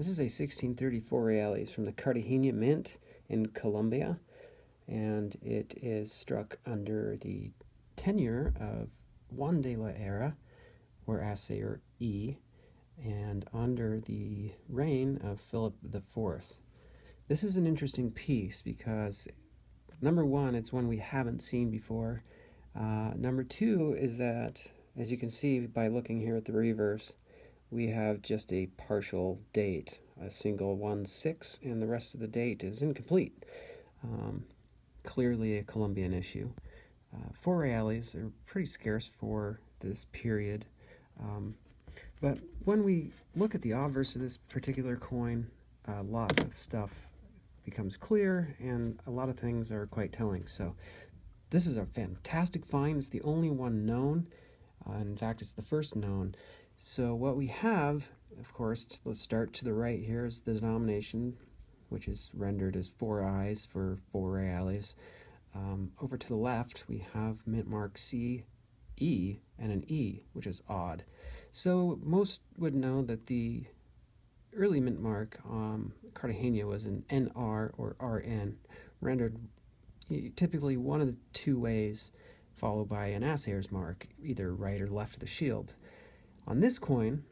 This is a 1634 Reales from the Cartagena Mint in Colombia, and it is struck under the tenure of Juan de la Era, or Assayer E, and under the reign of Philip IV. This is an interesting piece because, number one, it's one we haven't seen before. Number two is that, as you can see by looking here at the reverse, we have just a partial date, a single 1-6, and the rest of the date is incomplete. Clearly a Colombian issue. 4 reales are pretty scarce for this period. But when we look at the obverse of this particular coin, a lot of stuff becomes clear and a lot of things are quite telling. So this is a fantastic find. It's the only one known. In fact, it's the first known. So what we have, of course, let's start to the right here, is the denomination, which is rendered as 4 I's for 4 reales. Over to the left, we have mint mark C, E, and an E, which is odd. So most would know that the early mint mark Cartagena was an NR or RN, rendered typically one of the two ways, followed by an assayer's mark, either right or left of the shield. On this coin,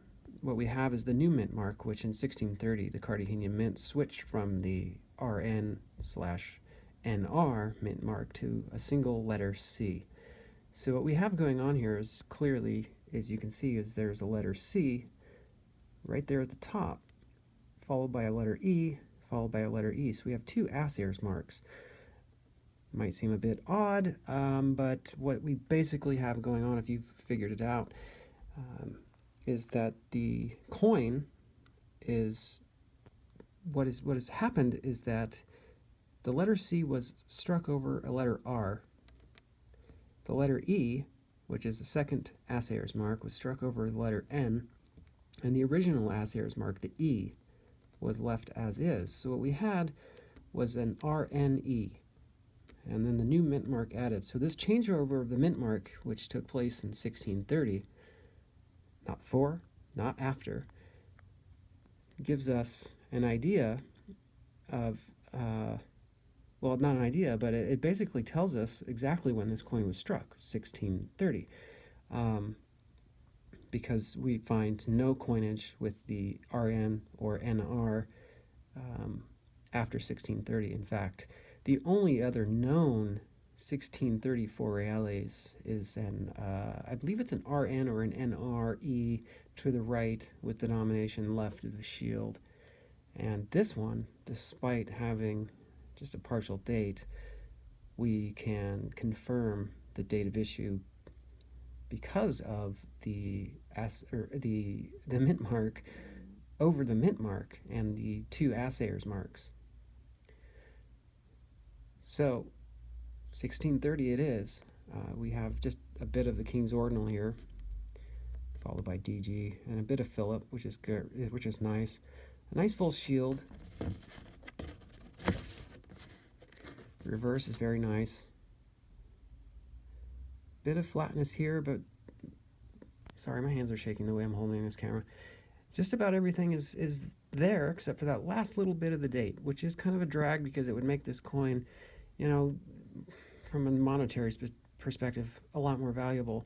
what we have is the new mint mark, which in 1630 the Cartagena Mint switched from the RN/NR mint mark to a single letter C. So what we have going on here is clearly, as you can see, is there's a letter C right there at the top, followed by a letter E, followed by a letter E. So we have two assayer's marks. Might seem a bit odd, but what we basically have going on, if you've figured it out, is that the coin is, what has happened is that the letter C was struck over a letter R. The letter E, which is the second assayer's mark, was struck over the letter N, and the original assayer's mark, the E, was left as is. So what we had was an RNE, and then the new mint mark added. So this changeover of the mint mark, which took place in 1630, not before, not after, gives us an idea of, well, not an idea, but it basically tells us exactly when this coin was struck, 1630, because we find no coinage with the RN or NR after 1630. In fact, the only other known 1634 reales is an, I believe it's an RN or an NRE to the right with denomination left of the shield. And this one, despite having just a partial date, we can confirm the date of issue because of the mint mark over the mint mark and the two assayer's marks. So 1630 it is. We have just a bit of the King's Ordinal here, followed by DG, and a bit of Philip, which is good, which is nice. A nice full shield. The reverse is very nice. Bit of flatness here, but sorry, my hands are shaking the way I'm holding this camera. Just about everything is there except for that last little bit of the date, which is kind of a drag because it would make this coin, you know, from a monetary perspective, a lot more valuable.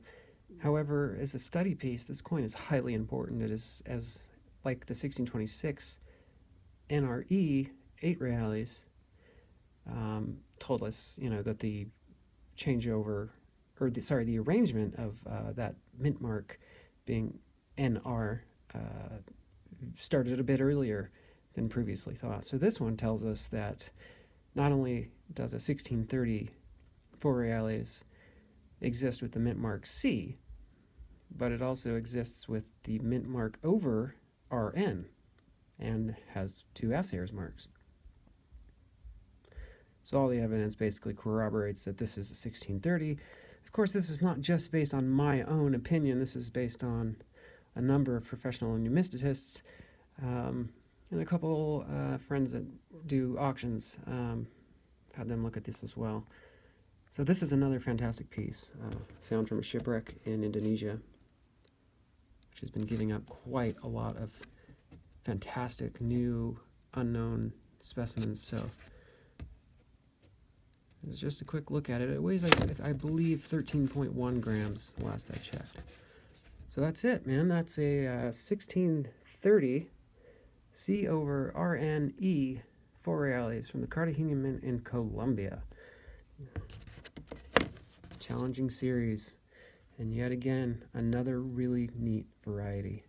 However, as a study piece, this coin is highly important. It is, as like the 1626 NRE 8 reales told us, you know, that the changeover, or the arrangement of that mint mark being NR started a bit earlier than previously thought. So this one tells us that not only does a 1630 4 reales exist with the mint mark C, but it also exists with the mint mark over RN and has two assayer's marks. So all the evidence basically corroborates that this is a 1630. Of course, this is not just based on my own opinion. This is based on a number of professional numismatists and a couple friends that do auctions. Had them look at this as well. So this is another fantastic piece found from a shipwreck in Indonesia, which has been giving up quite a lot of fantastic new unknown specimens. So it's just a quick look at it. It weighs, like, I believe, 13.1 grams last I checked. So that's it, man. That's a 1630 C over RNE 4 reales from the Cartagena Mint in Colombia. Challenging series. And yet again, another really neat variety.